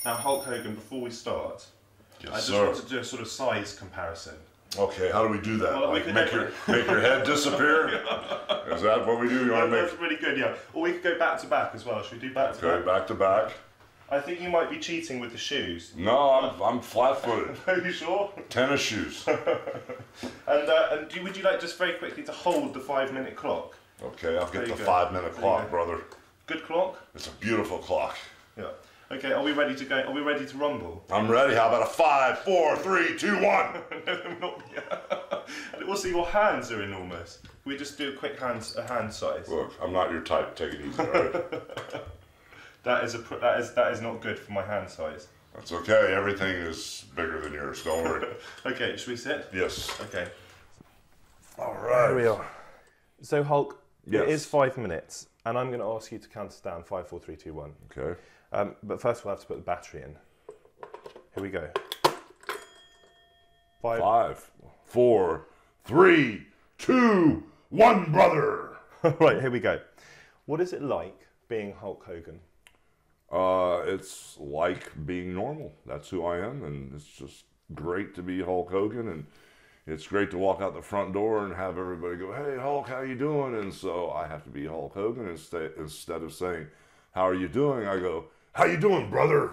Now, Hulk Hogan, before we start, Yes, I just sir. want to do a sort of size comparison. Okay, how do we do that? Well, we like could make your head disappear? Is that what we do? You want to make? That's really good, yeah. Or we could go back to back as well. Should we do back to back? Okay, back to back. I think you might be cheating with the shoes. No, I'm flat-footed. Are you sure? Tennis shoes. And would you like just very quickly to hold the 5-minute clock? Okay, I'll get the go. 5-minute clock, go. brother. Good clock? It's a beautiful clock. Yeah. Okay, are we ready to go? Are we ready to rumble? I'm ready. How about a 5, 4, 3, 2, 1? No, not yet. And also your hands are enormous. We just do a quick hand size. Look, I'm not your type. Take it easy, all right? That is not good for my hand size. That's okay. Everything is bigger than yours. Don't worry. Okay, should we sit? Yes. Okay. All right. Here we are. So Hulk, Yes. it is 5 minutes, and I'm going to ask you to count us down 5, 4, 3, 2, 1. Okay. But first we'll have to put the battery in. Here we go. 5, 4, 3, 2, 1, brother. Right, here we go. What is it like being Hulk Hogan? It's like being normal. That's who I am, and it's just great to be Hulk Hogan, and it's great to walk out the front door and have everybody go, "Hey, Hulk, how you doing?" And so I have to be Hulk Hogan instead of saying, "How are you doing?" I go, "How you doing, brother?"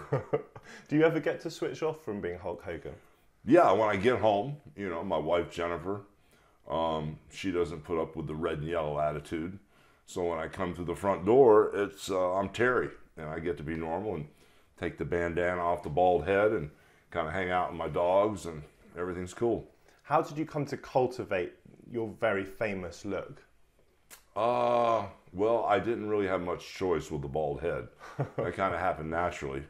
Do you ever get to switch off from being Hulk Hogan? Yeah, when I get home, you know, my wife Jennifer, she doesn't put up with the red and yellow attitude. So when I come through the front door, it's I'm Terry, and I get to be normal and take the bandana off the bald head and kind of hang out with my dogs, and everything's cool. How did you come to cultivate your very famous look? Well, I didn't really have much choice with the bald head. That kind of happened naturally.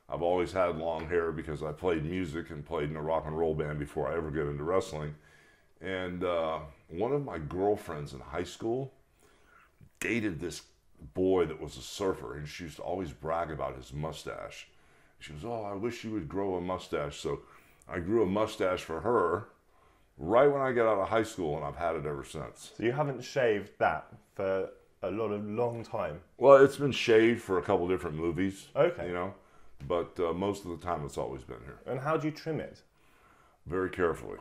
I've always had long hair because I played music and played in a rock and roll band before I ever got into wrestling. And one of my girlfriends in high school dated this boy that was a surfer, and she used to always brag about his mustache. She goes, "Oh, I wish you would grow a mustache." So I grew a mustache for her right when I got out of high school, and I've had it ever since. So you haven't shaved that for a long time? Well, it's been shaved for a couple different movies. Okay. You know, but most of the time it's always been here. And how do you trim it? Very carefully.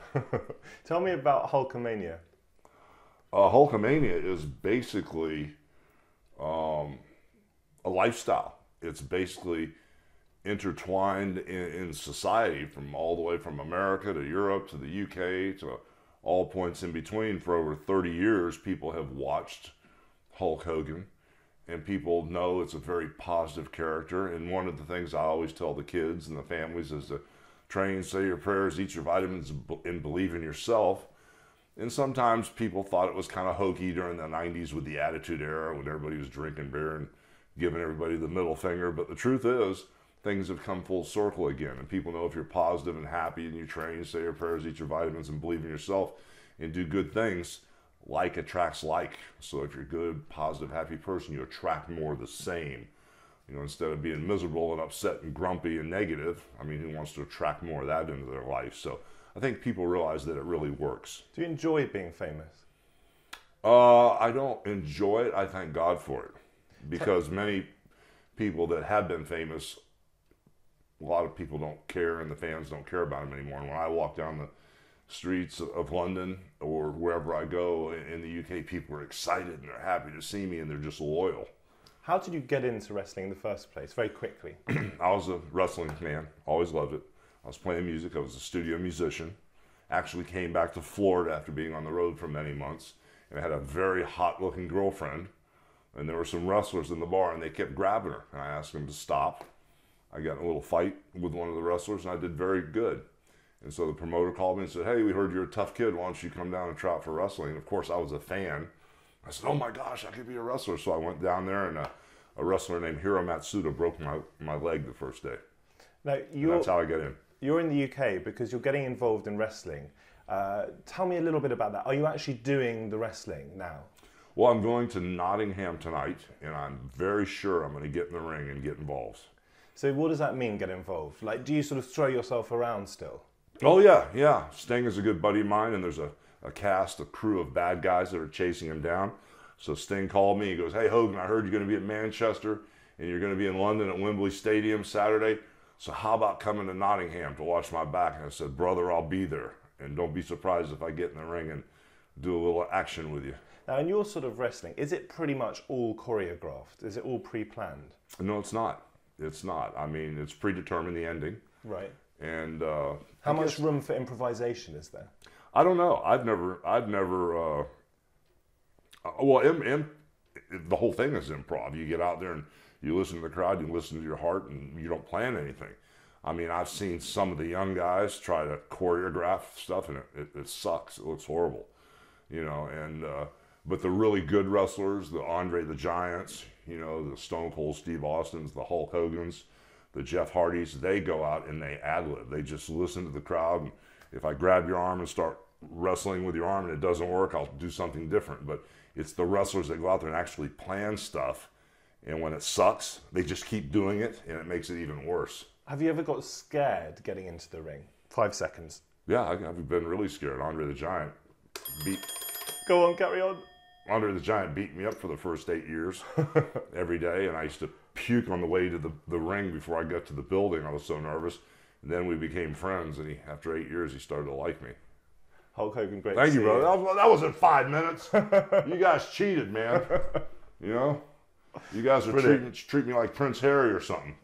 Tell me about Hulkamania. Hulkamania is basically a lifestyle. It's basically intertwined in society from all the way from America to Europe to the UK to all points in between. For over 30 years, people have watched Hulk Hogan, and people know it's a very positive character. And one of the things I always tell the kids and the families is to train, say your prayers, eat your vitamins, and believe in yourself. And sometimes people thought it was kind of hokey during the 90s with the Attitude Era when everybody was drinking beer and giving everybody the middle finger. But the truth is, things have come full circle again. And people know if you're positive and happy and you train, say your prayers, eat your vitamins, and believe in yourself and do good things, like attracts like. So if you're a good, positive, happy person, you attract more of the same. You know, instead of being miserable and upset and grumpy and negative, I mean, who wants to attract more of that into their life? So I think people realize that it really works. Do you enjoy being famous? I don't enjoy it. I thank God for it. Because many people that have been famous, a lot of people don't care, and the fans don't care about them anymore. And when I walk down the streets of London or wherever I go in the UK, people are excited and they're happy to see me, and they're just loyal. How did you get into wrestling in the first place? Very quickly. I was a wrestling fan. Always loved it. I was playing music. I was a studio musician. Actually came back to Florida after being on the road for many months, and I had a very hot-looking girlfriend. And there were some wrestlers in the bar, and they kept grabbing her. And I asked them to stop. I got in a little fight with one of the wrestlers, and I did very good. And so the promoter called me and said, "Hey, we heard you're a tough kid. Why don't you come down and try out for wrestling?" And of course, I was a fan. I said, "Oh my gosh, I could be a wrestler." So I went down there, and a wrestler named Hiro Matsuda broke my leg the first day. Now, And that's how I got in. You're in the UK because you're getting involved in wrestling. Tell me a little bit about that. Are you actually doing the wrestling now? Well, I'm going to Nottingham tonight, and I'm very sure I'm going to get in the ring and get involved. So what does that mean, get involved? Like, do you sort of throw yourself around still? Oh, yeah. Sting is a good buddy of mine, and there's a crew of bad guys that are chasing him down. So Sting called me. He goes, "Hey, Hogan, I heard you're going to be at Manchester, and you're going to be in London at Wembley Stadium Saturday. So how about coming to Nottingham to watch my back? And I said, brother, I'll be there. And don't be surprised if I get in the ring and do a little action with you. Now, in your sort of wrestling, is it pretty much all choreographed? Is it all pre-planned? No, it's not. It's not. I mean, it's predetermined, the ending. Right. And how much room for improvisation is there? I don't know. I've never. The whole thing is improv. You get out there and you listen to the crowd, you listen to your heart, and you don't plan anything. I mean, I've seen some of the young guys try to choreograph stuff, and it sucks. It looks horrible, you know. And but the really good wrestlers, the Andre the Giants, you know, the Stone Cold Steve Austins, the Hulk Hogans, the Jeff Hardys, they go out and they ad-lib. They just listen to the crowd. And if I grab your arm and start wrestling with your arm and it doesn't work, I'll do something different. But it's the wrestlers that go out there and actually plan stuff. And when it sucks, they just keep doing it, and it makes it even worse. Have you ever got scared getting into the ring? 5 seconds. Yeah, I've been really scared. Andre the Giant Go on, carry on. Andre the Giant beat me up for the first 8 years every day, and I used to puke on the way to the ring before I got to the building. I was so nervous. And then we became friends, and after 8 years, he started to like me. Hulk Hogan, great Thank to you, see brother. That wasn't 5 minutes. You guys cheated, man. You know? You guys are treat me like Prince Harry or something.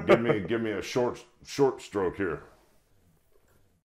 Give me a short stroke here.